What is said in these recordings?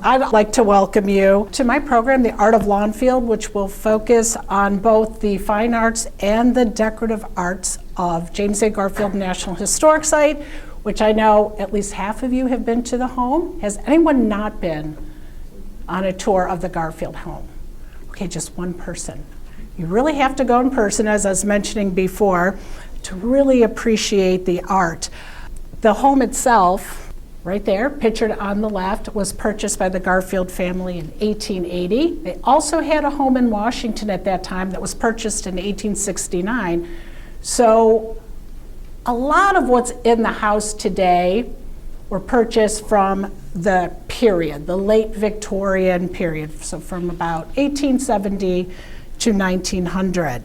I'd like to welcome you to my program, The Art of Lawnfield, which will focus on both the fine arts and the decorative arts of James A. Garfield National Historic Site, which I know at least half of you have been to the home. Has anyone not been on a tour of the Garfield home? Okay, just one person. You really have to go in person, as I was mentioning before, to really appreciate the art. The home itself, right there, pictured on the left, was purchased by the Garfield family in 1880. They also had a home in Washington at that time that was purchased in 1869. So a lot of what's in the house today were purchased from the period, the late Victorian period, so from about 1870 to 1900.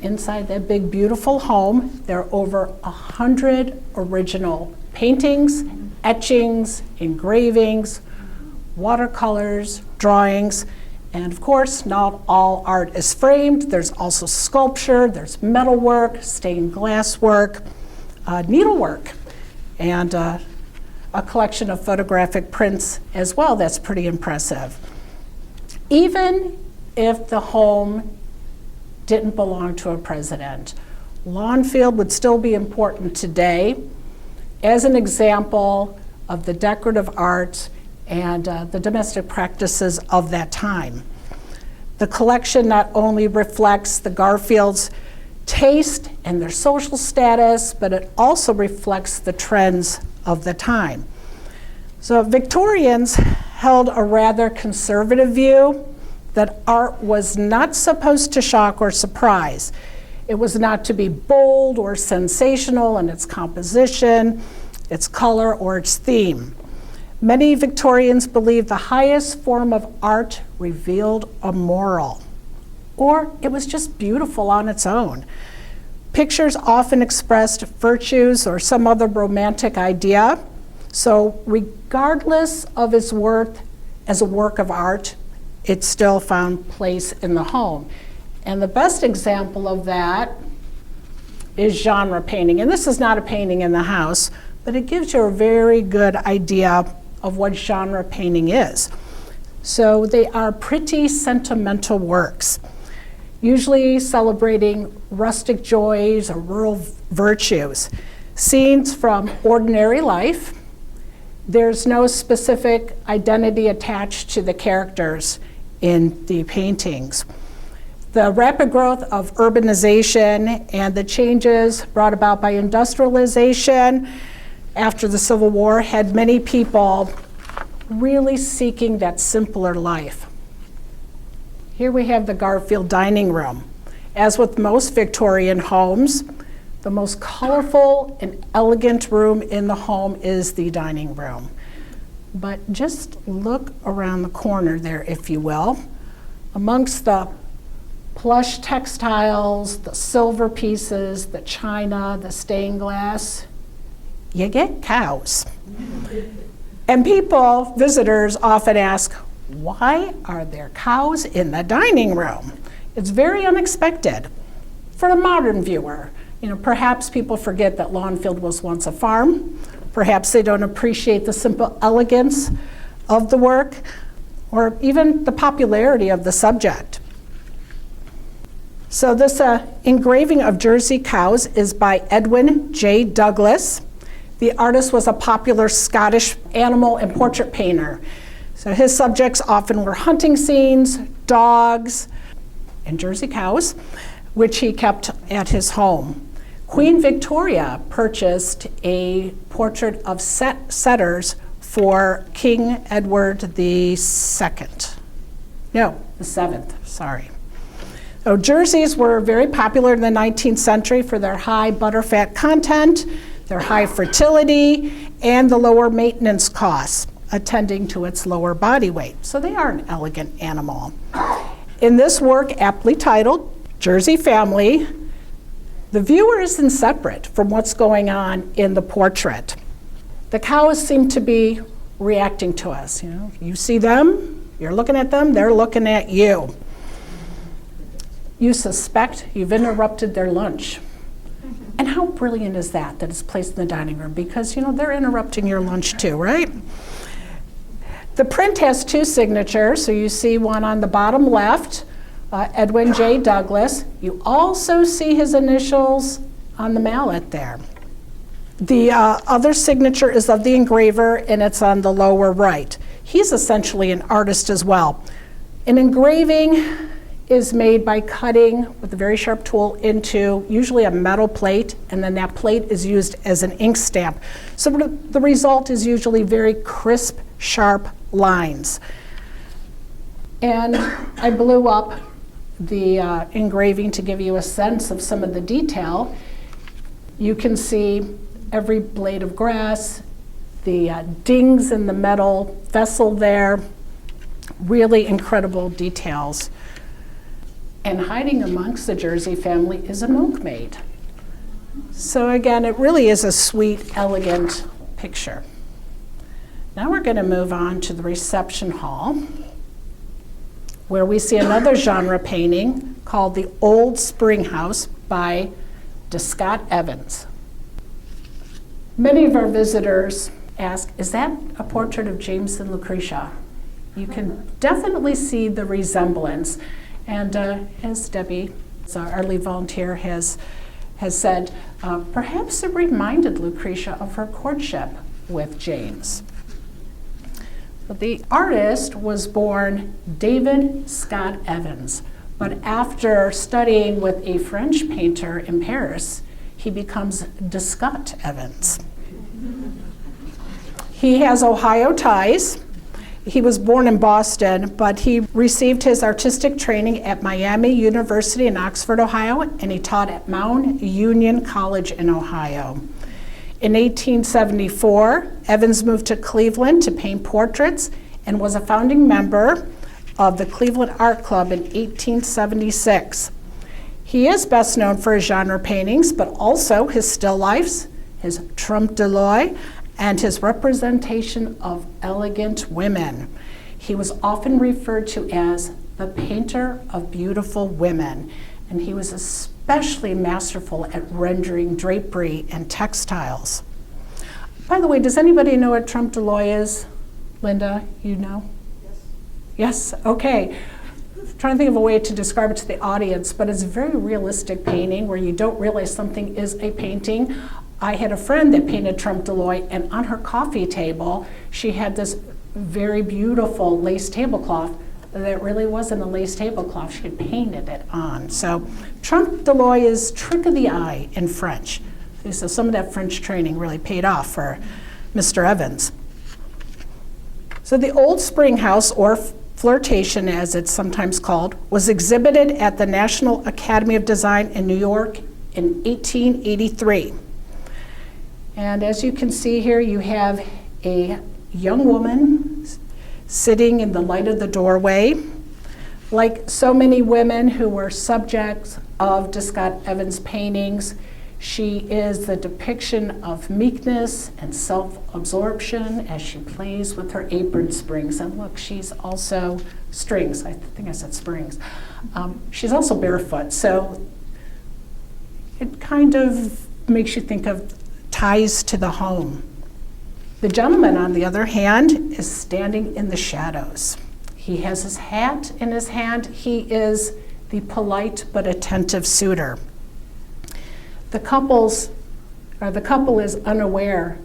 Inside that big, beautiful home, there are over 100 original paintings, etchings, engravings, watercolors, drawings, and of course, not all art is framed. There's also sculpture, there's metalwork, stained glass work, needlework, and a collection of photographic prints as well. That's pretty impressive. Even if the home didn't belong to a president, Lawnfield would still be important today as an example of the decorative arts and the domestic practices of that time. The collection not only reflects the Garfields' taste and their social status, but it also reflects the trends of the time. So Victorians held a rather conservative view that art was not supposed to shock or surprise. It was not to be bold or sensational in its composition, its color, or its theme. Many Victorians believed the highest form of art revealed a moral, or it was just beautiful on its own. Pictures often expressed virtues or some other romantic idea, so regardless of its worth as a work of art, it still found place in the home. And the best example of that is genre painting. And this is not a painting in the house, but it gives you a very good idea of what genre painting is. So they are pretty sentimental works, usually celebrating rustic joys or rural virtues, scenes from ordinary life. There's no specific identity attached to the characters in the paintings. The rapid growth of urbanization and the changes brought about by industrialization after the Civil War had many people really seeking that simpler life. Here we have the Garfield dining room. As with most Victorian homes, the most colorful and elegant room in the home is the dining room. But just look around the corner there, if you will. Amongst the plush textiles, the silver pieces, the china, the stained glass, you get cows. And people, visitors, often ask, why are there cows in the dining room? It's very unexpected for a modern viewer. You know, perhaps people forget that Lawnfield was once a farm. Perhaps they don't appreciate the simple elegance of the work or even the popularity of the subject. So this engraving of Jersey cows is by Edwin J. Douglas. The artist was a popular Scottish animal and portrait painter. So his subjects often were hunting scenes, dogs, and Jersey cows, which he kept at his home. Queen Victoria purchased a portrait of setters for King Edward the Seventh, sorry. So jerseys were very popular in the 19th century for their high butterfat content, their high fertility, and the lower maintenance costs attending to its lower body weight. So they are an elegant animal. In this work, aptly titled Jersey Family, the viewer isn't separate from what's going on in the portrait. The cows seem to be reacting to us. You know, you see them, you're looking at them, they're looking at you. You suspect you've interrupted their lunch. And how brilliant is that it's placed in the dining room? Because, you know, they're interrupting your lunch too, right? The print has two signatures, so you see one on the bottom left, Edwin J. Douglas. You also see his initials on the mallet there. The other signature is of the engraver, and it's on the lower right. He's essentially an artist as well. An engraving is made by cutting with a very sharp tool into usually a metal plate, and then that plate is used as an ink stamp. So the result is usually very crisp, sharp lines. And I blew up the engraving to give you a sense of some of the detail. You can see every blade of grass, the dings in the metal vessel there, really incredible details. And hiding amongst the Jersey family is a milkmaid. So again, it really is a sweet, elegant picture. Now we're going to move on to the reception hall, where we see another genre painting called The Old Spring House by Scott Evans. Many of our visitors ask, is that a portrait of James and Lucretia? You can definitely see the resemblance. And as Debbie, our lead volunteer, has said, perhaps it reminded Lucretia of her courtship with James. But the artist was born David Scott Evans, but after studying with a French painter in Paris, he becomes de Scott Evans. He has Ohio ties. He was born in Boston, but he received his artistic training at Miami University in Oxford, Ohio, and he taught at Mount Union College in Ohio. In 1874, Evans moved to Cleveland to paint portraits and was a founding member of the Cleveland Art Club in 1876. He is best known for his genre paintings, but also his still lifes, his trompe l'oeil, and his representation of elegant women. He was often referred to as the painter of beautiful women, and he was especially masterful at rendering drapery and textiles. By the way, does anybody know what trompe l'oeil is? Linda, you know? Yes, okay. I'm trying to think of a way to describe it to the audience, but it's a very realistic painting where you don't realize something is a painting. I had a friend that painted trompe l'oeil, and on her coffee table, she had this very beautiful lace tablecloth that really wasn't a lace tablecloth. She had painted it on. So trompe l'oeil is trick of the eye in French. So some of that French training really paid off for Mr. Evans. So the Old Spring House, or Flirtation as it's sometimes called, was exhibited at the National Academy of Design in New York in 1883. And as you can see here, you have a young woman sitting in the light of the doorway. Like so many women who were subjects of de Scott Evans' paintings, she is the depiction of meekness and self-absorption as she plays with her apron strings. And look, she's also strings. I think I said springs. She's also barefoot, so it kind of makes you think of ties to the home. The gentleman, on the other hand, is standing in the shadows. He has his hat in his hand. He is the polite but attentive suitor. The couple is unaware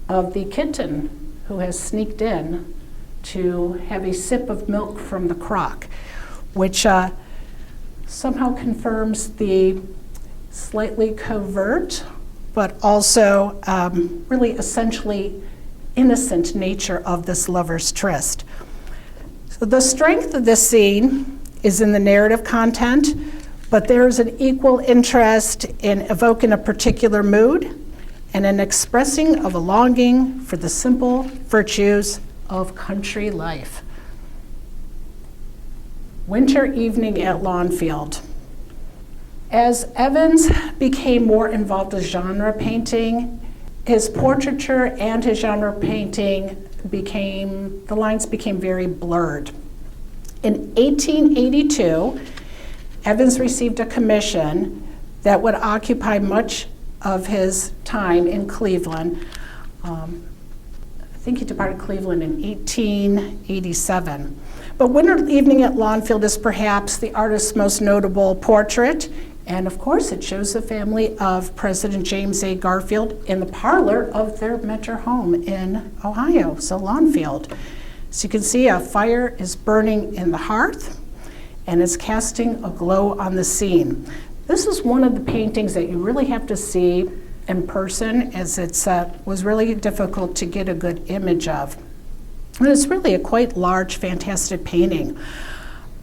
of the kitten who has sneaked in to have a sip of milk from the crock, which somehow confirms the slightly covert but also really essentially innocent nature of this lover's tryst. So the strength of this scene is in the narrative content, but there is an equal interest in evoking a particular mood and in expressing of a longing for the simple virtues of country life. Winter evening at Lawnfield. As Evans became more involved with genre painting, his portraiture and his genre painting the lines became very blurred. In 1882, Evans received a commission that would occupy much of his time in Cleveland. think he departed Cleveland in 1887. But Winter Evening at Lawnfield is perhaps the artist's most notable portrait. And of course, it shows the family of President James A. Garfield in the parlor of their Mentor home in Ohio, so Lawnfield. So you can see a fire is burning in the hearth and is casting a glow on the scene. This is one of the paintings that you really have to see in person, as it was really difficult to get a good image of. And it's really a quite large, fantastic painting.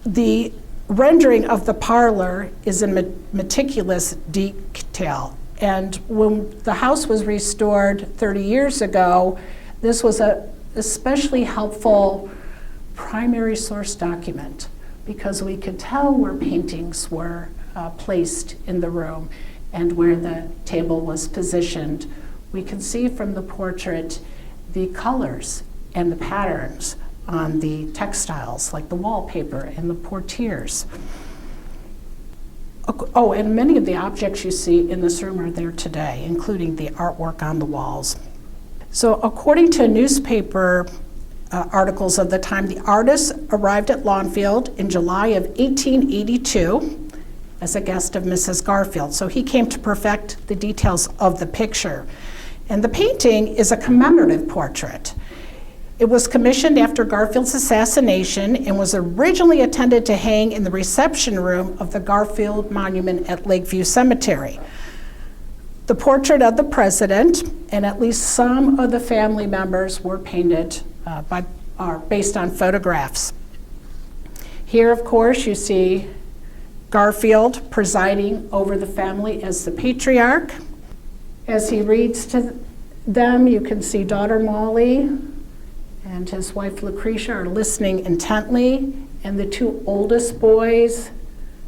The rendering of the parlor is in meticulous detail. And when the house was restored 30 years ago, this was a especially helpful primary source document, because we could tell where paintings were placed in the room and where the table was positioned. We can see from the portrait the colors and the patterns on the textiles, like the wallpaper and the portieres. Oh, and many of the objects you see in this room are there today, including the artwork on the walls. So according to newspaper articles of the time, the artist arrived at Lawnfield in July of 1882 as a guest of Mrs. Garfield. So he came to perfect the details of the picture. And the painting is a commemorative portrait. It was commissioned after Garfield's assassination and was originally intended to hang in the reception room of the Garfield Monument at Lakeview Cemetery. The portrait of the president and at least some of the family members were painted based on photographs. Here, of course, you see Garfield presiding over the family as the patriarch. As he reads to them, you can see daughter Molly and his wife Lucretia are listening intently, and the two oldest boys,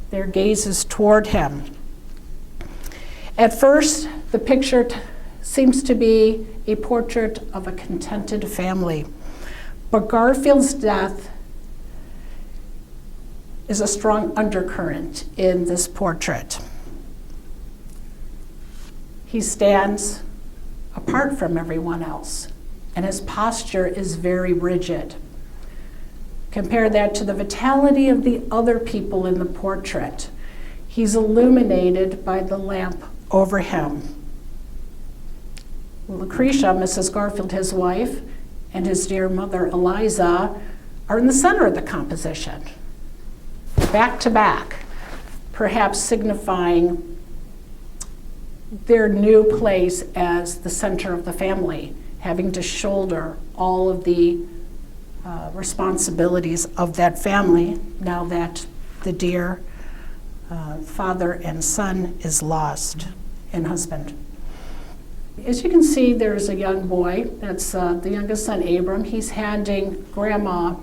their gaze is toward him. At first, the picture seems to be a portrait of a contented family, but Garfield's death is a strong undercurrent in this portrait. He stands apart from everyone else, and his posture is very rigid. Compare that to the vitality of the other people in the portrait. He's illuminated by the lamp over him. Lucretia, Mrs. Garfield, his wife, and his dear mother, Eliza, are in the center of the composition, back to back, perhaps signifying their new place as the center of the family, having to shoulder all of the responsibilities of that family now that the dear father and son is lost, and husband. As you can see, there's a young boy, that's the youngest son, Abram. He's handing Grandma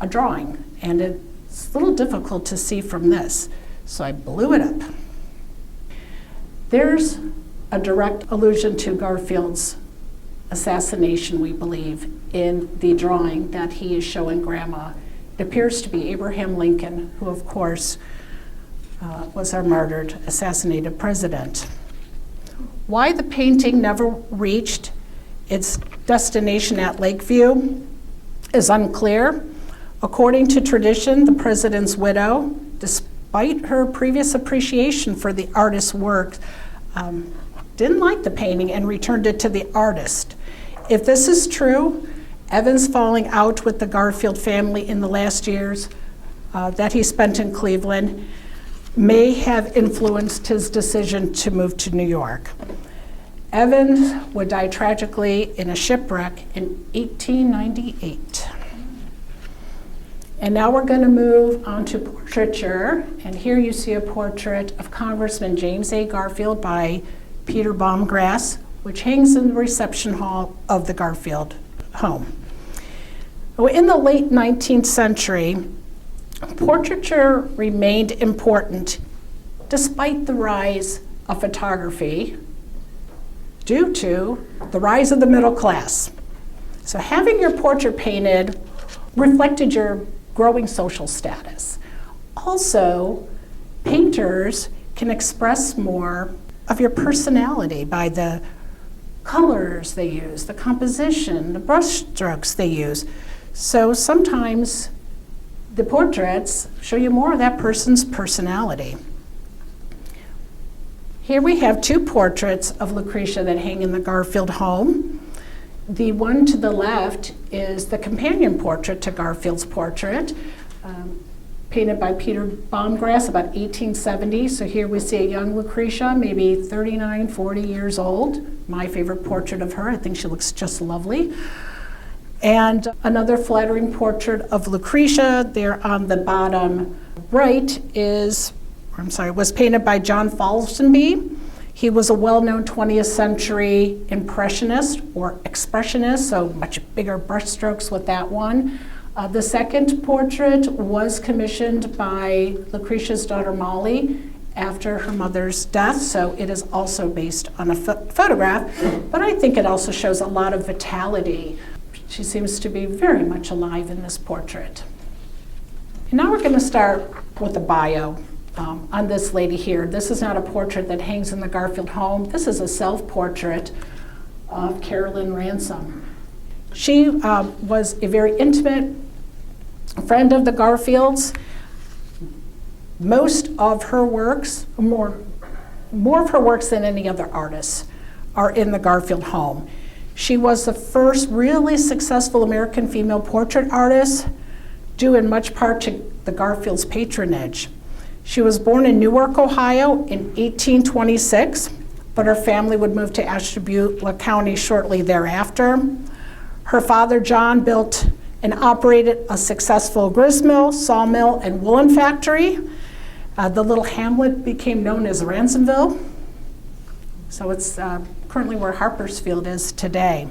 a drawing, and it's a little difficult to see from this, so I blew it up. There's a direct allusion to Garfield's assassination, we believe, in the drawing that he is showing Grandma. It appears to be Abraham Lincoln, who of course was our martyred, assassinated president. Why the painting never reached its destination at Lakeview is unclear. According to tradition, the president's widow, despite her previous appreciation for the artist's work, didn't like the painting and returned it to the artist. If this is true, Evan's falling out with the Garfield family in the last years that he spent in Cleveland may have influenced his decision to move to New York. Evan would die tragically in a shipwreck in 1898. And now we're going to move on to portraiture. And here you see a portrait of Congressman James A. Garfield by Peter Baumgrass, which hangs in the reception hall of the Garfield home. In the late 19th century, portraiture remained important despite the rise of photography due to the rise of the middle class. So having your portrait painted reflected your growing social status. Also, painters can express more of your personality by the colors they use, the composition, the brush strokes they use. So sometimes the portraits show you more of that person's personality. Here we have two portraits of Lucretia that hang in the Garfield home. The one to the left is the companion portrait to Garfield's portrait, painted by Peter Baumgrass about 1870. So here we see a young Lucretia, maybe 39, 40 years old. My favorite portrait of her. I think she looks just lovely. And another flattering portrait of Lucretia there on the bottom right was painted by John Falsenby. He was a well-known 20th century impressionist or expressionist, so much bigger brushstrokes with that one. The second portrait was commissioned by Lucretia's daughter Molly after her mother's death, so it is also based on a photograph, but I think it also shows a lot of vitality. She seems to be very much alive in this portrait. And now we're going to start with a bio on this lady here. This is not a portrait that hangs in the Garfield home. This is a self-portrait of Caroline Ransom. She was a very intimate friend of the Garfields. Most of her works, more of her works than any other artists, are in the Garfield home. She was the first really successful American female portrait artist, due in much part to the Garfield's patronage. She was born in Newark, Ohio in 1826, but her family would move to Ashtabula County shortly thereafter. Her father, John, built and operated a successful gristmill, sawmill, and woolen factory. The little hamlet became known as Ransomville. So it's currently where Harpersfield is today.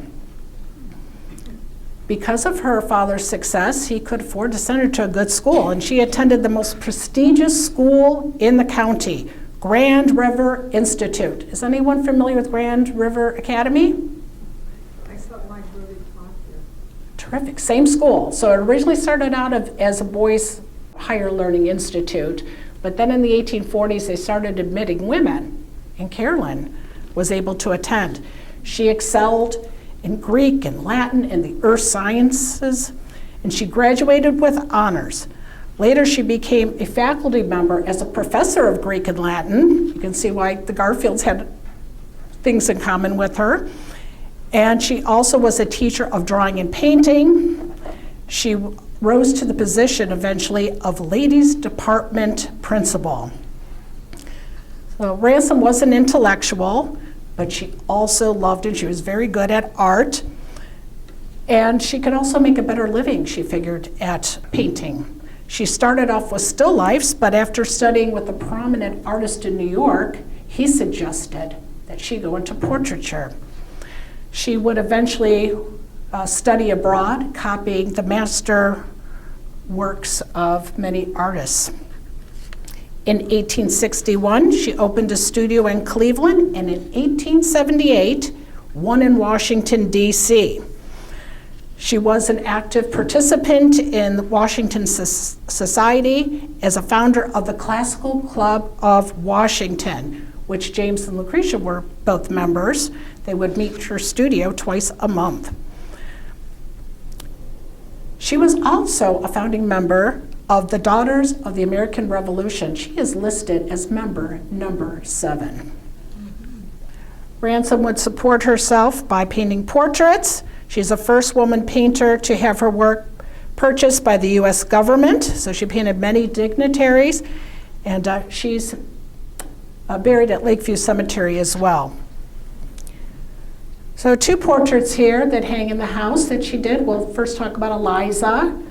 Because of her father's success, he could afford to send her to a good school, and she attended the most prestigious school in the county, Grand River Institute. Is anyone familiar with Grand River Academy? I saw my brother taught there. Terrific, same school. So it originally started out as a boys' higher learning institute, but then in the 1840s they started admitting women, and Caroline was able to attend. She excelled in Greek and Latin and the earth sciences, and she graduated with honors. Later, she became a faculty member as a professor of Greek and Latin. You can see why the Garfields had things in common with her. And she also was a teacher of drawing and painting. She rose to the position eventually of ladies department principal. So Ransom was an intellectual, but she also loved it. She was very good at art. And she could also make a better living, she figured, at painting. She started off with still lifes, but after studying with a prominent artist in New York, he suggested that she go into portraiture. She would eventually study abroad, copying the master works of many artists. In 1861, she opened a studio in Cleveland, and in 1878, one in Washington, D.C. She was an active participant in the Washington Society as a founder of the Classical Club of Washington, which James and Lucretia were both members. They would meet her studio twice a month. She was also a founding member of the Daughters of the American Revolution. She is listed as member number 7. Ransom would support herself by painting portraits. She's the first woman painter to have her work purchased by the U.S. government, so she painted many dignitaries, and she's buried at Lakeview Cemetery as well. So 2 portraits here that hang in the house that she did. We'll first talk about Eliza,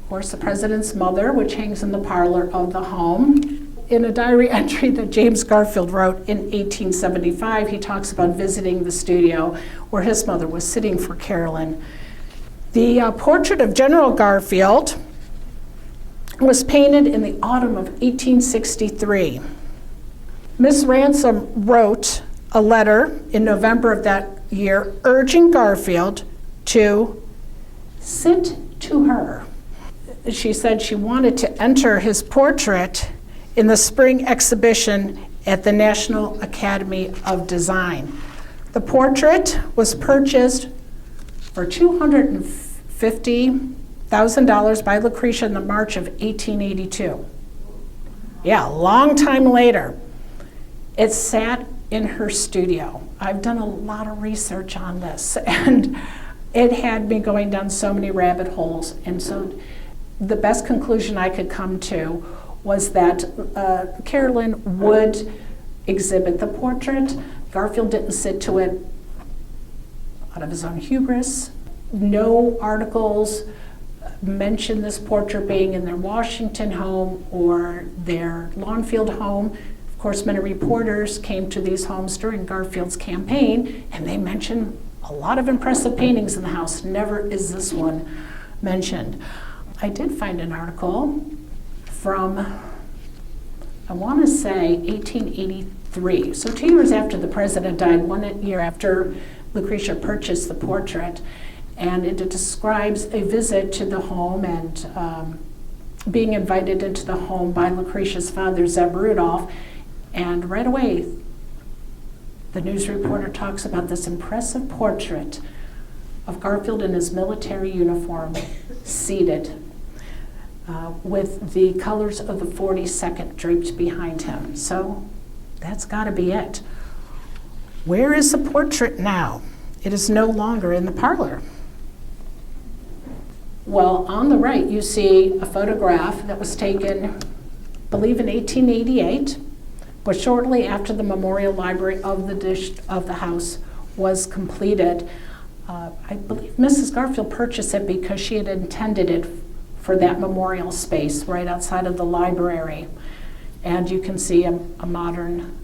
of course, the president's mother, which hangs in the parlor of the home. In a diary entry that James Garfield wrote in 1875, he talks about visiting the studio where his mother was sitting for Caroline. The portrait of General Garfield was painted in the autumn of 1863. Miss Ransom wrote a letter in November of that year urging Garfield to sit to her. She said she wanted to enter his portrait in the spring exhibition at the National Academy of Design. The portrait was purchased for $250,000 by Lucretia in the March of 1882. Yeah, a long time later. It sat in her studio. I've done a lot of research on this, and it had me going down so many rabbit holes. And so the best conclusion I could come to was that Caroline would exhibit the portrait. Garfield didn't sit to it out of his own hubris. No articles mention this portrait being in their Washington home or their Lawnfield home. Of course, many reporters came to these homes during Garfield's campaign, and they mentioned a lot of impressive paintings in the house. Never is this one mentioned. I did find an article from, I want to say, 1883. So 2 years after the president died, 1 year after Lucretia purchased the portrait. And it describes a visit to the home and being invited into the home by Lucretia's father, Zeb Rudolph. And right away, the news reporter talks about this impressive portrait of Garfield in his military uniform, seated, with the colors of the 42nd draped behind him. So that's got to be it. Where is the portrait now? It is no longer in the parlor. Well, on the right, you see a photograph that was taken, I believe, in 1888, but shortly after the Memorial Library of the house was completed. I believe Mrs. Garfield purchased it because she had intended it for that memorial space right outside of the library. And you can see a modern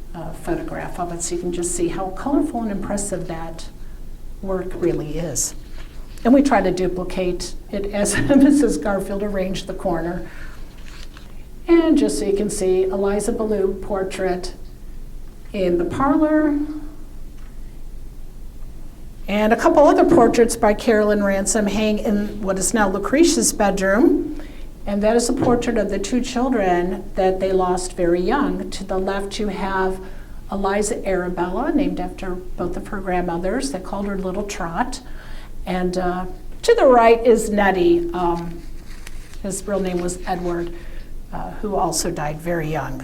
photograph of it, so you can just see how colorful and impressive that work really is. And we try to duplicate it as Mrs. Garfield arranged the corner. And just so you can see, Eliza Ballou portrait in the parlor. And a couple other portraits by Caroline Ransom hang in what is now Lucretia's bedroom. And that is a portrait of the two children that they lost very young. To the left, you have Eliza Arabella, named after both of her grandmothers. They called her Little Trot. And to the right is Nettie. His real name was Edward, who also died very young.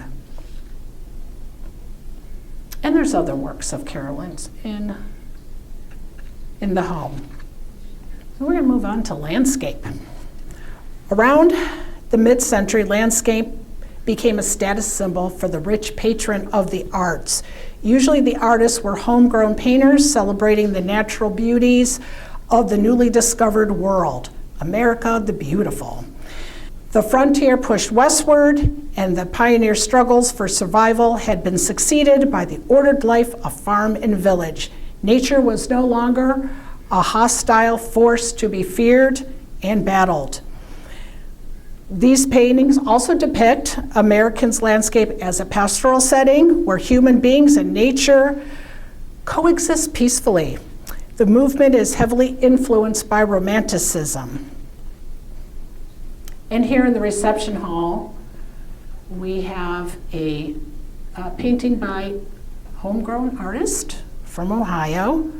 And there's other works of Caroline's in the home. So we're going to move on to landscape. Around the mid-century, landscape became a status symbol for the rich patron of the arts. Usually the artists were homegrown painters celebrating the natural beauties of the newly discovered world, America the Beautiful. The frontier pushed westward, and the pioneer struggles for survival had been succeeded by the ordered life of farm and village. Nature was no longer a hostile force to be feared and battled. These paintings also depict Americans' landscape as a pastoral setting where human beings and nature coexist peacefully. The movement is heavily influenced by Romanticism. And here in the reception hall, we have a painting by homegrown artist from Ohio,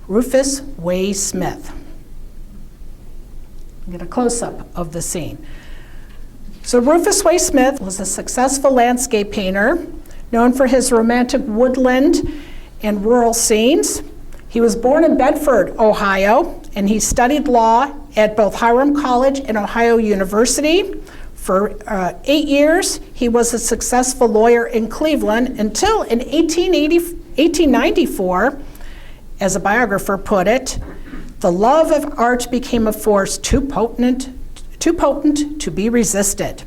Rufus Way Smith. Get a close-up of the scene. So Rufus Way Smith was a successful landscape painter known for his romantic woodland and rural scenes. He was born in Bedford, Ohio, and he studied law at both Hiram College and Ohio University. For 8 years, he was a successful lawyer in Cleveland until in 1894, as a biographer put it, the love of art became a force too potent to be resisted.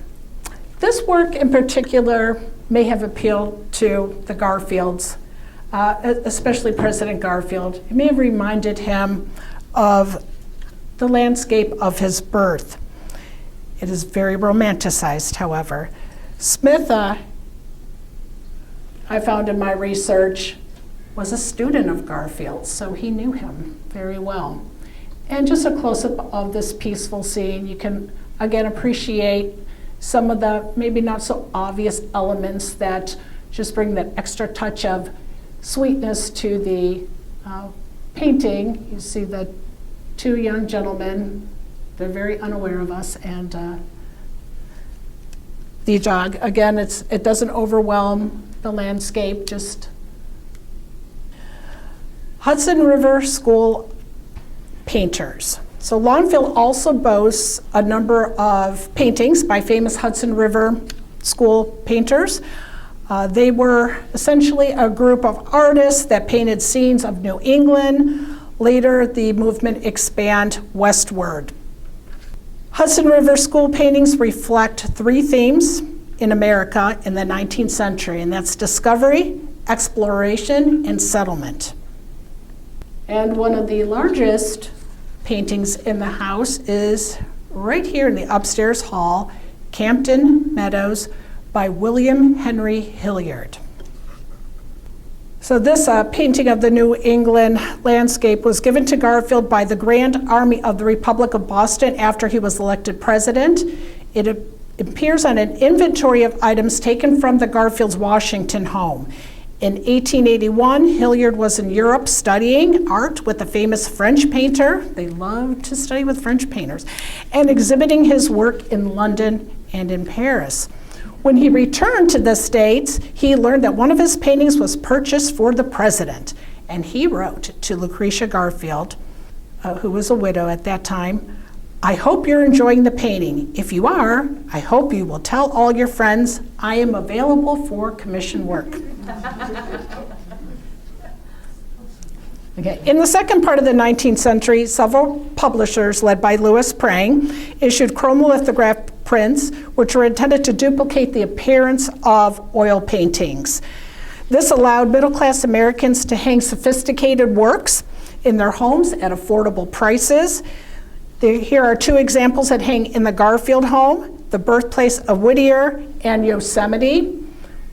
This work in particular may have appealed to the Garfields, especially President Garfield. It may have reminded him of the landscape of his birth. It is very romanticized, however. Smith, I found in my research, was a student of Garfield, so he knew him very well. And just a close-up of this peaceful scene, you can again appreciate some of the maybe not so obvious elements that just bring that extra touch of sweetness to the painting. You see the two young gentlemen, they're very unaware of us, and the jog. Again, it doesn't overwhelm the landscape, just Hudson River School painters. So Lawnfield also boasts a number of paintings by famous Hudson River School painters. They were essentially a group of artists that painted scenes of New England. Later, the movement expanded westward. Hudson River School paintings reflect three themes in America in the 19th century, and that's discovery, exploration, and settlement. And one of the largest paintings in the house is right here in the upstairs hall, Campton Meadows by William Henry Hilliard. So this painting of the New England landscape was given to Garfield by the Grand Army of the Republic of Boston after he was elected president. It appears on an inventory of items taken from the Garfield's Washington home. In 1881, Hilliard was in Europe studying art with a famous French painter. They loved to study with French painters, and exhibiting his work in London and in Paris. When he returned to the States, he learned that one of his paintings was purchased for the president, and he wrote to Lucretia Garfield, who was a widow at that time, "I hope you're enjoying the painting. If you are, I hope you will tell all your friends I am available for commission work." Okay. In the second part of the 19th century, several publishers, led by Louis Prang, issued chromolithograph prints, which were intended to duplicate the appearance of oil paintings. This allowed middle-class Americans to hang sophisticated works in their homes at affordable prices. Here are two examples that hang in the Garfield home, the birthplace of Whittier and Yosemite.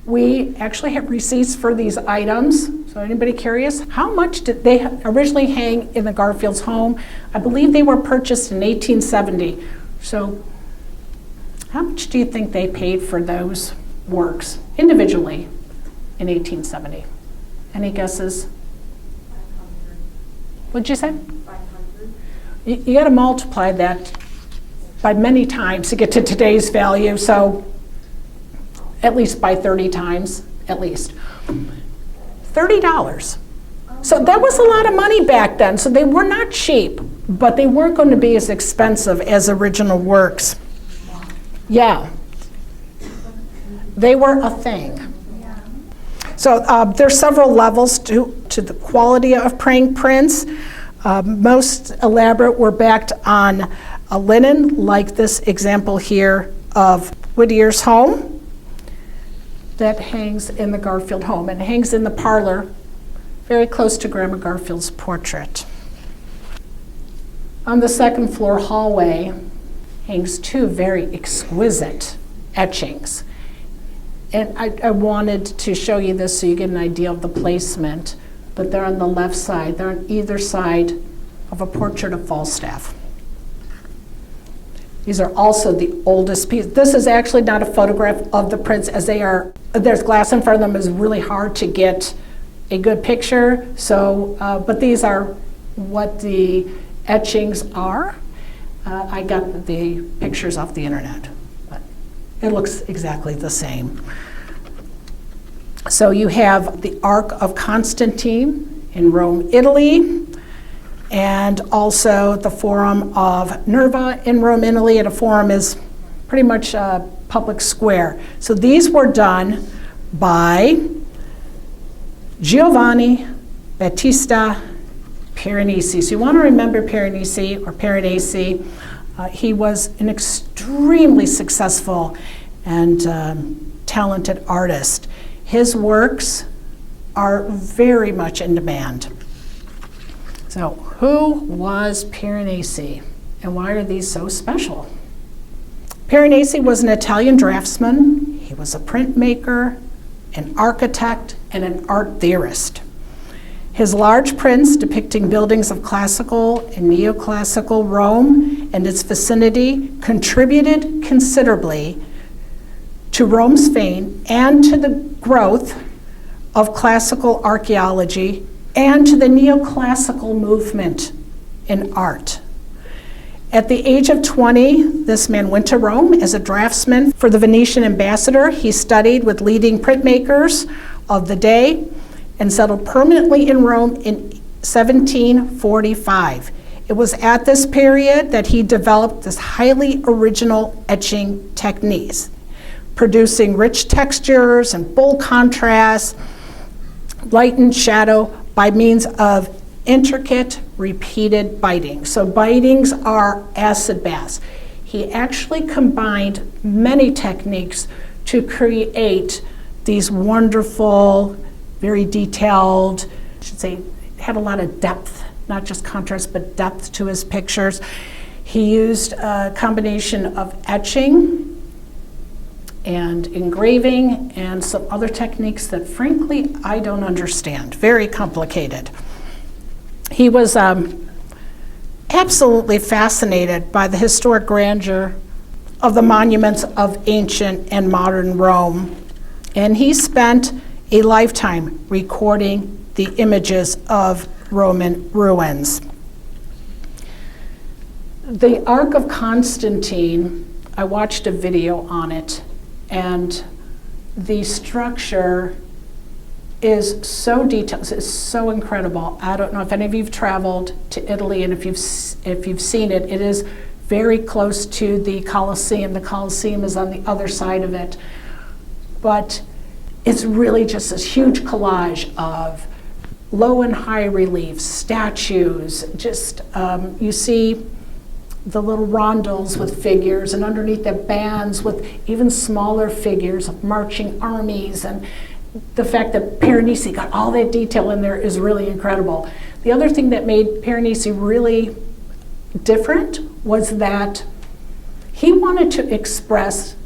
We actually have receipts for these items. So anybody curious? How much did they originally hang in the Garfield's home? I believe they were purchased in 1870. So how much do you think they paid for those works individually in 1870? Any guesses? 500. What'd you say? 500. You got to multiply that by many times to get to today's value, so at least by 30 times, at least. $30. So that was a lot of money back then, so they were not cheap, but they weren't going to be as expensive as original works. Yeah, they were a thing. So there's several levels to the quality of Prang prints. Most elaborate were backed on a linen, like this example here of Whittier's home that hangs in the Garfield home, and hangs in the parlor very close to Grandma Garfield's portrait. On the second floor hallway hangs two very exquisite etchings. And I wanted to show you this so you get an idea of the placement, but they're on the left side. They're on either side of a portrait of Falstaff. These are also the oldest pieces. This is actually not a photograph of the prints, as they are, there's glass in front of them. It's really hard to get a good picture. So, but these are what the etchings are. I got the pictures off the internet, but it looks exactly the same. So you have the Ark of Constantine in Rome, Italy, and also the Forum of Nerva in Rome, Italy. And a forum is pretty much a public square. So these were done by Giovanni Battista Piranesi. So you want to remember Piranesi or Piranesi. He was an extremely successful and talented artist. His works are very much in demand. So who was Piranesi, and why are these so special? Piranesi was an Italian draftsman. He was a printmaker, an architect, and an art theorist. His large prints depicting buildings of classical and neoclassical Rome and its vicinity contributed considerably to Rome's fame and to the growth of classical archaeology and to the neoclassical movement in art. At the age of 20, this man went to Rome as a draftsman for the Venetian ambassador. He studied with leading printmakers of the day and settled permanently in Rome in 1745. It was at this period that he developed this highly original etching techniques, producing rich textures and bold contrasts, light and shadow by means of intricate repeated bitings. So bitings are acid baths. He actually combined many techniques to create these wonderful, very detailed, I should say, had a lot of depth, not just contrast, but depth to his pictures. He used a combination of etching and engraving and some other techniques that frankly I don't understand, very complicated. He was absolutely fascinated by the historic grandeur of the monuments of ancient and modern Rome, and he spent a lifetime recording the images of Roman ruins. The Ark of Constantine, I watched a video on it, and the structure is so detailed, it's so incredible. I don't know if any of you've traveled to Italy, and if you've seen it, it is very close to the Colosseum. The Colosseum is on the other side of it. But it's really just this huge collage of low and high reliefs, statues, just you see the little rondels with figures, and underneath the bands with even smaller figures of marching armies, and the fact that Piranesi got all that detail in there is really incredible. The other thing that made Piranesi really different was that he wanted to express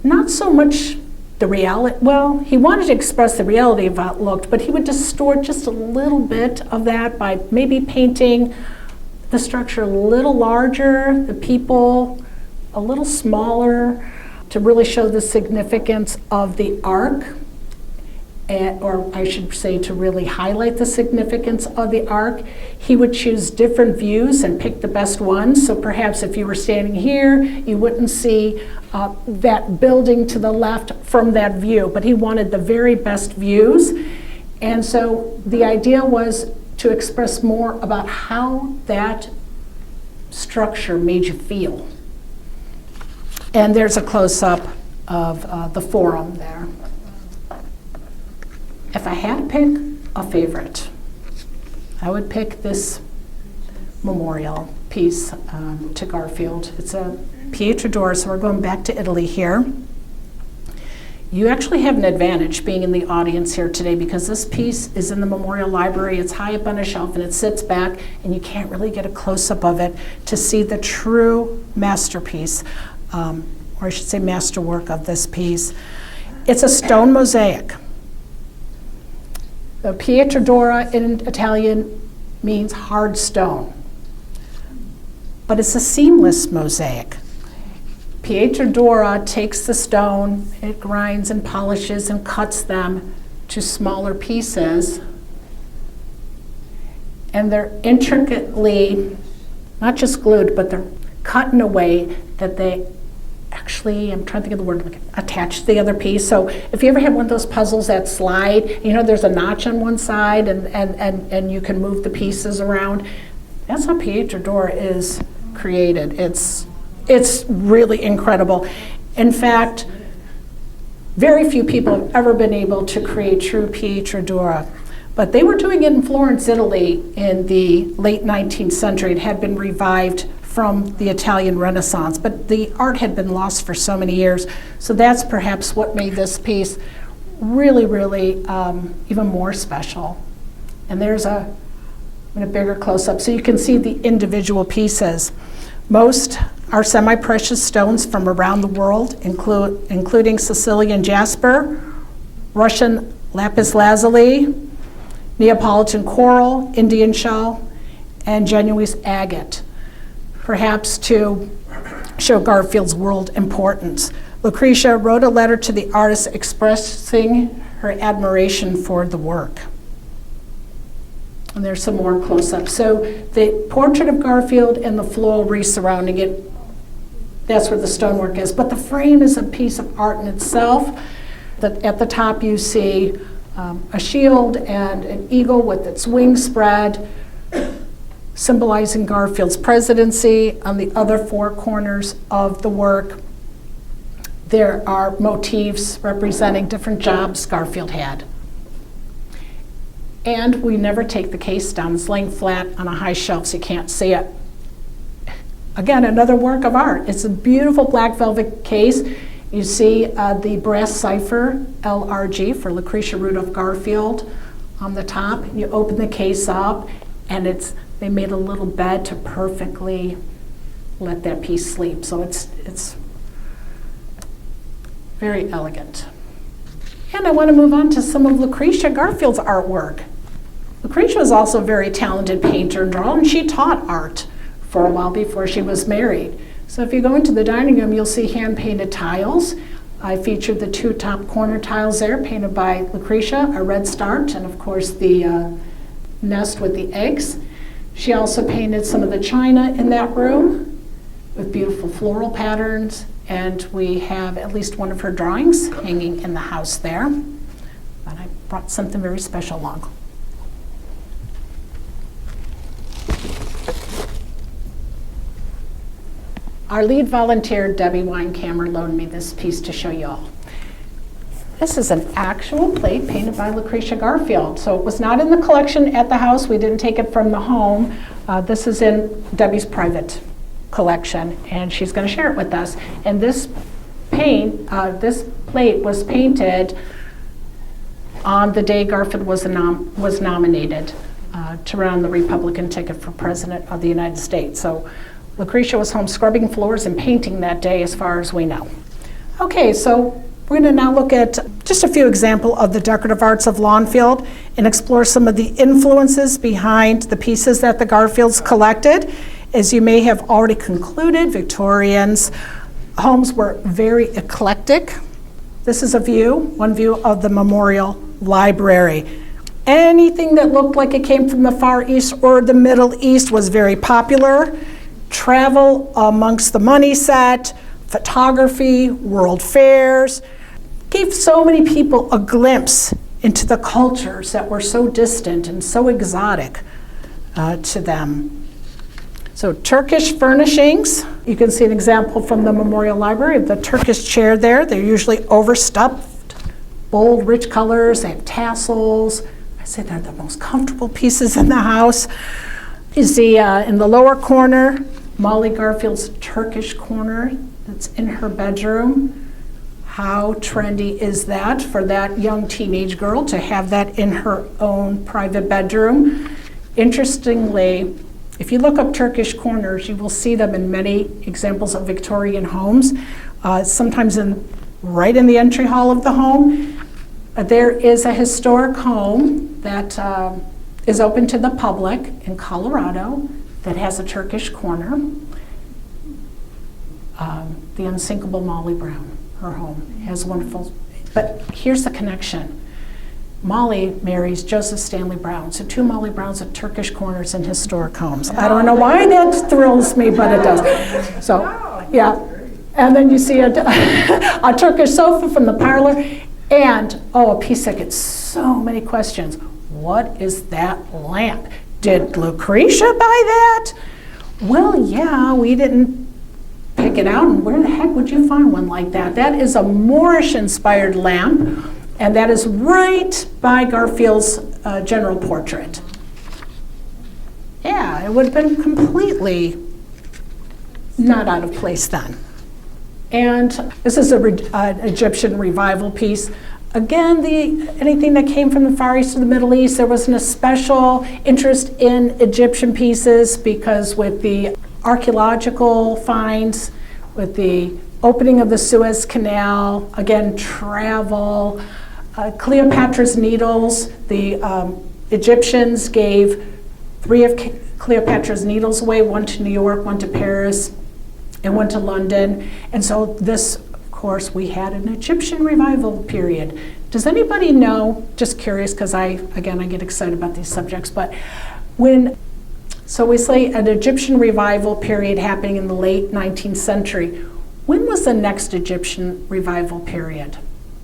not so much the reality, well, he wanted to express the reality of how it looked, but he would distort just a little bit of that by maybe painting the structure a little larger, the people a little smaller, to really show the significance of the Ark. Or I should say, to really highlight the significance of the Ark. He would choose different views and pick the best ones. So perhaps if you were standing here, you wouldn't see that building to the left from that view, but he wanted the very best views. And so the idea was to express more about how that structure made you feel. And there's a close-up of the forum there. If I had to pick a favorite, I would pick this memorial piece to Garfield. It's a Pietra d'Oro, so we're going back to Italy here. You actually have an advantage being in the audience here today because this piece is in the Memorial Library. It's high up on a shelf and it sits back, and you can't really get a close-up of it to see the true masterpiece, or I should say masterwork of this piece. It's a stone mosaic. The Pietra d'Oro in Italian means hard stone, but it's a seamless mosaic. Pietra d'Oro takes the stone, it grinds and polishes and cuts them to smaller pieces, and they're intricately, not just glued, but they're cut in a way that they actually, I'm trying to think of the word, like attach to the other piece. So if you ever have one of those puzzles that slide, you know, there's a notch on one side and you can move the pieces around. That's how Pietra d'Oro is created. It's really incredible. In fact, very few people have ever been able to create true Pietra d'Oro. But they were doing it in Florence, Italy in the late 19th century. It had been revived from the Italian Renaissance, but the art had been lost for so many years. So that's perhaps what made this piece really, really even more special. And there's a bigger close-up so you can see the individual pieces. Most are semi-precious stones from around the world, including Sicilian jasper, Russian lapis lazuli, Neapolitan coral, Indian shell, and Genoese agate, perhaps to show Garfield's world importance. Lucretia wrote a letter to the artist expressing her admiration for the work. And there's some more close-ups. So the portrait of Garfield and the floral wreath surrounding it, that's where the stonework is. But the frame is a piece of art in itself. At the top you see a shield and an eagle with its wings spread, symbolizing Garfield's presidency. On the other four corners of the work, there are motifs representing different jobs Garfield had. And we never take the case down. It's laying flat on a high shelf so you can't see it. Again, another work of art. It's a beautiful black velvet case. You see the brass cipher, LRG, for Lucretia Rudolph Garfield on the top. You open the case up, and they made a little bed to perfectly let that piece sleep. So it's very elegant. And I want to move on to some of Lucretia Garfield's artwork. Lucretia was also a very talented painter and drawer, and she taught art for a while before she was married. So if you go into the dining room, you'll see hand-painted tiles. I featured the two top corner tiles there, painted by Lucretia, a red start, and of course the nest with the eggs. She also painted some of the china in that room with beautiful floral patterns, and we have at least one of her drawings hanging in the house there. But I brought something very special along. Our lead volunteer, Debbie Weinkammer, loaned me this piece to show you all. This is an actual plate painted by Lucretia Garfield. So it was not in the collection at the house. We didn't take it from the home. This is in Debbie's private collection, and she's going to share it with us. And this plate was painted on the day Garfield was nominated to run on the Republican ticket for President of the United States. So Lucretia was home scrubbing floors and painting that day, as far as we know. Okay, so we're going to now look at just a few examples of the decorative arts of Lawnfield and explore some of the influences behind the pieces that the Garfields collected. As you may have already concluded, Victorians' homes were very eclectic. This is one view of the Memorial Library. Anything that looked like it came from the Far East or the Middle East was very popular. Travel amongst the money set, photography, world fairs, gave so many people a glimpse into the cultures that were so distant and so exotic to them. So Turkish furnishings, you can see an example from the Memorial Library of the Turkish chair there. They're usually overstuffed, bold, rich colors, they have tassels. I say they're the most comfortable pieces in the house. You see in the lower corner, Molly Garfield's Turkish corner that's in her bedroom. How trendy is that for that young teenage girl to have that in her own private bedroom? Interestingly, if you look up Turkish corners, you will see them in many examples of Victorian homes, sometimes right in the entry hall of the home. There is a historic home that is open to the public in Colorado that has a Turkish corner. The unsinkable Molly Brown, her home, has wonderful, but here's the connection. Molly marries Joseph Stanley Brown, so two Molly Browns at Turkish corners in historic homes. I don't know why that thrills me, but it does. So, yeah. And then you see a Turkish sofa from the parlor, and, a piece that gets so many questions. What is that lamp? Did Lucretia buy that? Well, yeah, we didn't pick it out, and where the heck would you find one like that? That is a Moorish-inspired lamp, and that is right by Garfield's general portrait. Yeah, it would have been completely not out of place then. And this is an Egyptian revival piece. Again, anything that came from the Far East or the Middle East, there was an especial interest in Egyptian pieces because with the archaeological finds, with the opening of the Suez Canal, again, travel, Cleopatra's needles, the Egyptians gave 3 of Cleopatra's needles away, 1 to New York, 1 to Paris, and 1 to London. And so this, of course, we had an Egyptian revival period Does anybody know, just curious, because I get excited about these subjects, but so we say an Egyptian revival period happening in the late 19th century. When was the next Egyptian revival period?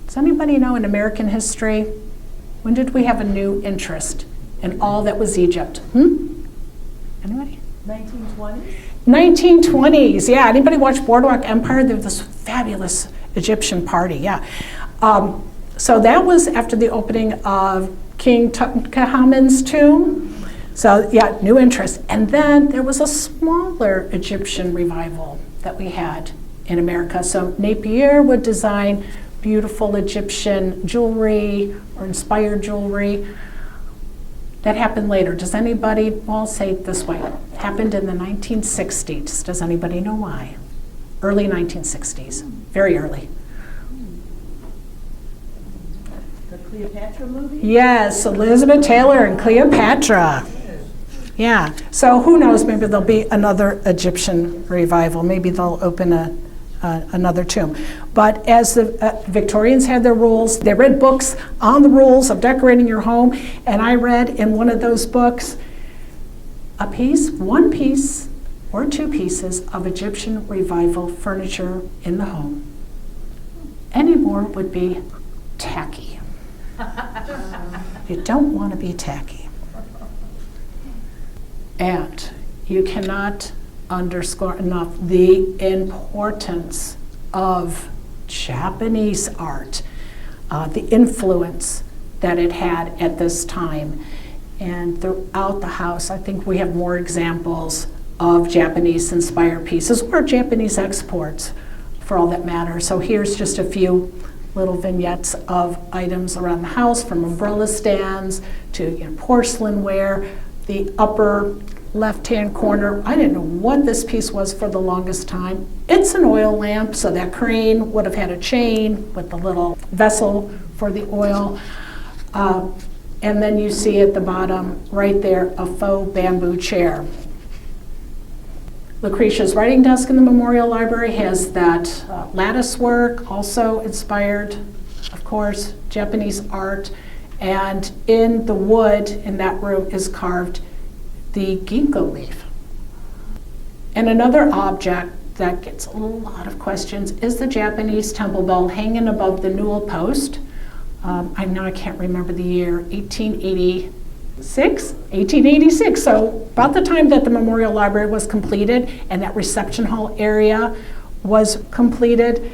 Does anybody know in American history? When did we have a new interest in all that was Egypt? Anybody? 1920s? 1920s, yeah. Anybody watch Boardwalk Empire? They have this fabulous Egyptian party, yeah. So that was after the opening of King Tutankhamun's tomb. So yeah, new interest. And then there was a smaller Egyptian revival that we had in America. So Napier would design beautiful Egyptian jewelry or inspired jewelry. That happened later. Does anybody, well, I'll say it this way, happened in the 1960s. Does anybody know why? Early 1960s, very early. The Cleopatra movie? Yes, Elizabeth Taylor and Cleopatra. Yeah, so who knows, maybe there'll be another Egyptian revival. Maybe they'll open another tomb. But as the Victorians had their rules, they read books on the rules of decorating your home, and I read in one of those books one piece or two pieces of Egyptian revival furniture in the home. Any more would be tacky. You don't want to be tacky. And you cannot underscore enough the importance of Japanese art, the influence that it had at this time. And throughout the house, I think we have more examples of Japanese-inspired pieces or Japanese exports, for all that matters. So here's just a few little vignettes of items around the house, from umbrella stands to porcelain ware. The upper left-hand corner, I didn't know what this piece was for the longest time. It's an oil lamp, so that crane would have had a chain with the little vessel for the oil. And then you see at the bottom, right there, a faux bamboo chair. Lucretia's writing desk in the Memorial Library has that lattice work, also inspired, of course, Japanese art. And in the wood in that room is carved the ginkgo leaf. And another object that gets a lot of questions is the Japanese temple bell hanging above the newel post. I can't remember the year, 1886, so about the time that the Memorial Library was completed and that reception hall area was completed,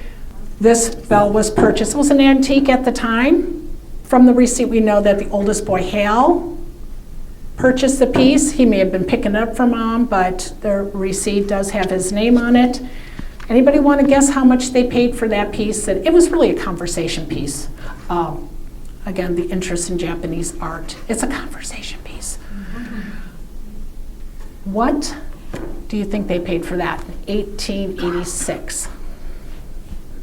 this bell was purchased. It was an antique at the time. From the receipt, we know that the oldest boy, Hal, purchased the piece. He may have been picking it up for Mom, but the receipt does have his name on it. Anybody want to guess how much they paid for that piece? It was really a conversation piece. Again, the interest in Japanese art. It's a conversation piece. What do you think they paid for that in 1886? I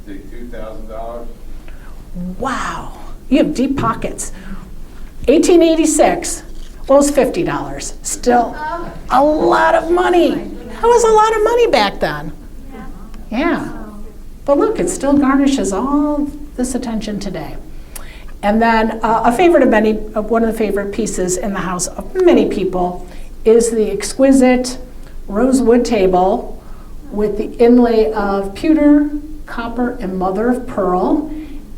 think $2,000. Wow. You have deep pockets. 1886, well, it was $50. Still a lot of money. That was a lot of money back then. Yeah. But look, it still garnishes all this attention today. And then a favorite of one of the favorite pieces in the house of many people is the exquisite rosewood table with the inlay of pewter, copper, and mother of pearl.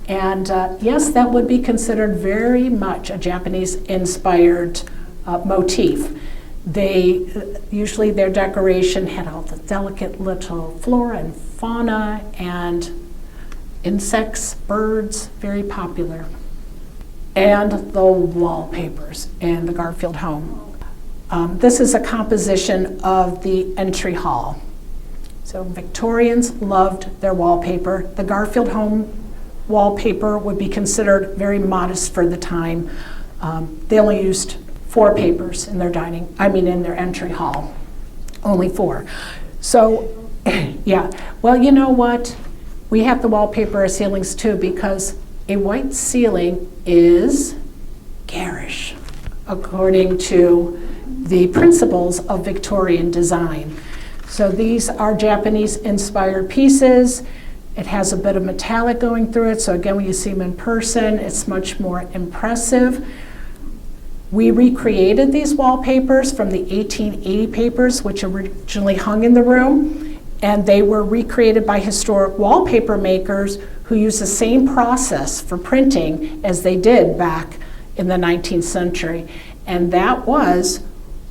And yes, that would be considered very much a Japanese-inspired motif. Usually their decoration had all the delicate little flora and fauna and insects, birds, very popular. And the wallpapers in the Garfield home. This is a composition of the entry hall. So Victorians loved their wallpaper. The Garfield home wallpaper would be considered very modest for the time. They only used 4 papers in their in their entry hall. Only 4. So, yeah. Well, you know what? We have the wallpaper as ceilings too, because a white ceiling is garish, according to the principles of Victorian design. So these are Japanese-inspired pieces, It has a bit of metallic going through it, so again, when you see them in person, it's much more impressive. We recreated these wallpapers from the 1880 papers, which originally hung in the room, and they were recreated by historic wallpaper makers who used the same process for printing as they did back in the 19th century. And that was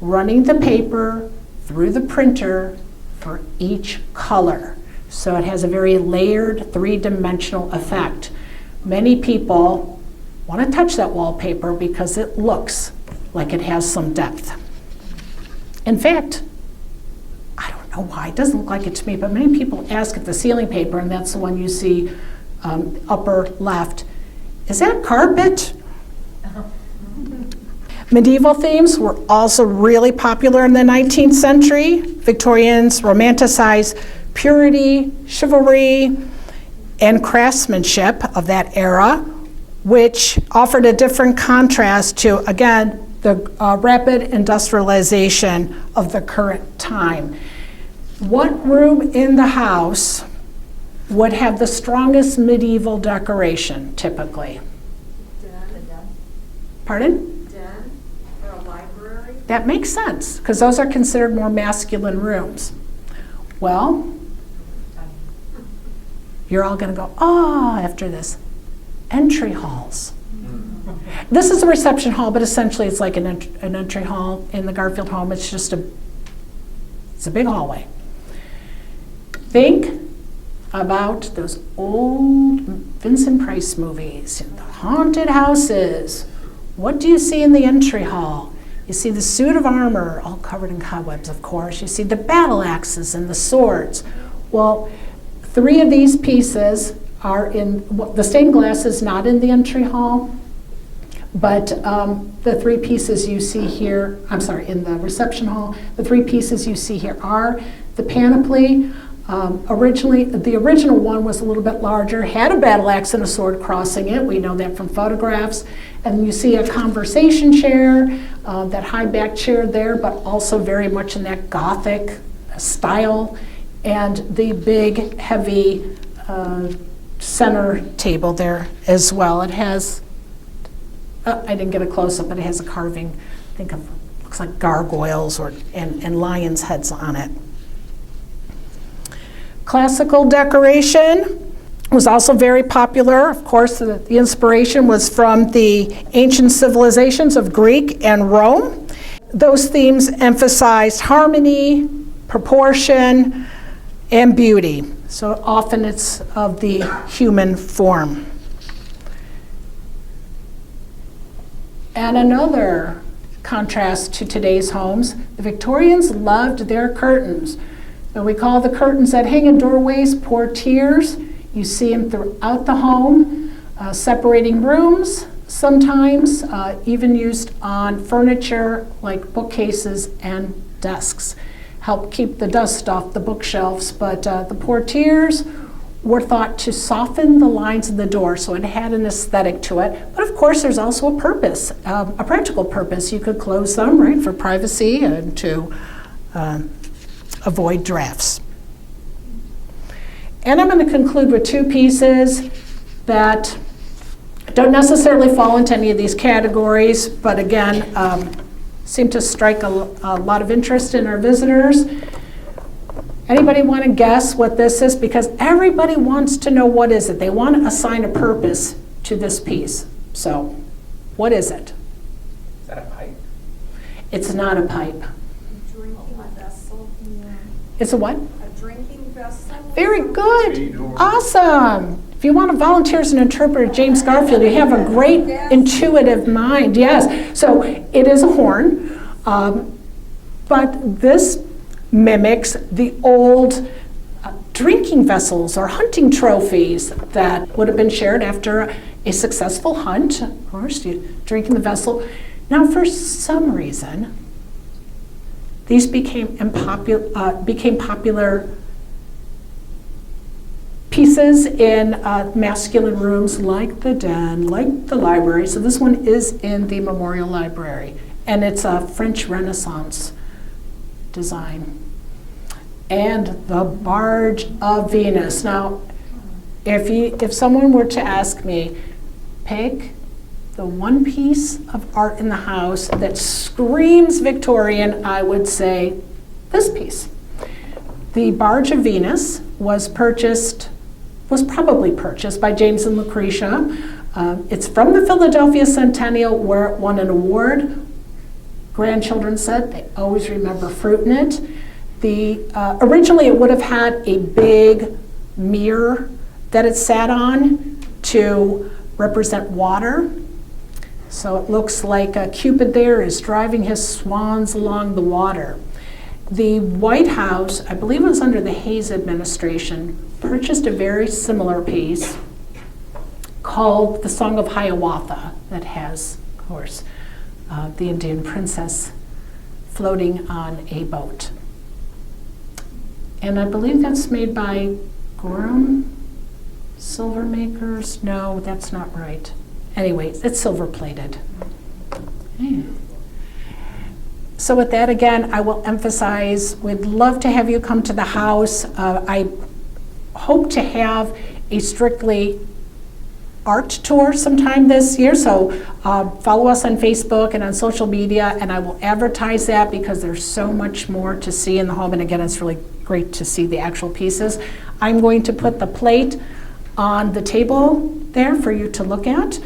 running the paper through the printer for each color. So it has a very layered, three-dimensional effect. Many people want to touch that wallpaper because it looks like it has some depth. In fact, I don't know why, it doesn't look like it to me, but many people ask if the ceiling paper, and that's the one you see upper left, is that carpet? Medieval themes were also really popular in the 19th century. Victorians romanticized purity, chivalry, and craftsmanship of that era, which offered a different contrast to, again, the rapid industrialization of the current time. What room in the house would have the strongest medieval decoration, typically? Den, Pardon? den, or a library. That makes sense, because those are considered more masculine rooms. Well, you're all going to go, oh, after this. Entry halls. This is a reception hall, but essentially it's like an entry hall in the Garfield home. It's just it's a big hallway. Think about those old Vincent Price movies, the haunted houses. What do you see in the entry hall? You see the suit of armor, all covered in cobwebs, of course. You see the battle axes and the swords. Well, 3 of these pieces are in, the stained glass is not in the entry hall, but the 3 pieces you see here, I'm sorry, in the reception hall, the 3 pieces you see here are the panoply. Originally, the original one was a little bit larger, had a battle axe and a sword crossing it. We know that from photographs. And you see a conversation chair, that high back chair there, but also very much in that Gothic style. And the big, heavy center table there as well. It has, I didn't get a close-up, but it has a carving, I think of, looks like gargoyles and lions' heads on it. Classical decoration was also very popular. Of course, the inspiration was from the ancient civilizations of Greek and Rome. Those themes emphasized harmony, proportion, and beauty. So often it's of the human form. And another contrast to today's homes, the Victorians loved their curtains. And we call the curtains that hang in doorways portieres. You see them throughout the home, separating rooms, sometimes even used on furniture like bookcases and desks. Help keep the dust off the bookshelves, but the portieres were thought to soften the lines of the door, so it had an aesthetic to it. But of course, there's also a purpose, a practical purpose. You could close them, right, for privacy and to avoid drafts. And I'm going to conclude with 2 pieces that don't necessarily fall into any of these categories, but again, seem to strike a lot of interest in our visitors. Anybody want to guess what this is? Because everybody wants to know what is it. They want to assign a purpose to this piece. So, what is it? Is that a pipe? It's not a pipe. Drinking vessel. It's a what? A drinking vessel. Very good. Feedor. Awesome. If you want to volunteer as an interpreter, James Garfield, you have a great intuitive mind. Yes. So it is a horn, but this mimics the old drinking vessels or hunting trophies that would have been shared after a successful hunt. Of course, you drink in the vessel. Now, for some reason, these became popular pieces in masculine rooms like the den, like the library. So this one is in the Memorial Library, and it's a French Renaissance design. And the Barge of Venus. Now, If someone were to ask me, pick the one piece of art in the house that screams Victorian, I would say this piece. The Barge of Venus was probably purchased by James and Lucretia. It's from the Philadelphia Centennial where it won an award. Grandchildren said they always remember fruit in it. Originally it would have had a big mirror that it sat on to represent water. So it looks like Cupid there is driving his swans along the water. The White House, I believe it was under the Hayes administration, purchased a very similar piece called the Song of Hiawatha that has, of course, the Indian princess floating on a boat. And I believe that's made by Gorham Silver Makers. No, that's not right. Anyway, it's silver plated. Okay. So with that, again, I will emphasize, we'd love to have you come to the house. I hope to have a strictly art tour sometime this year, so follow us on Facebook and on social media, and I will advertise that because there's so much more to see in the home, and again, it's really great to see the actual pieces. I'm going to put the plate on the table there for you to look at,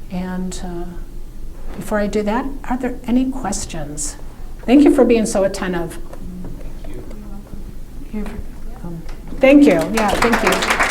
and before I do that, are there any questions? Thank you for being so attentive. Thank you. Yeah, thank you.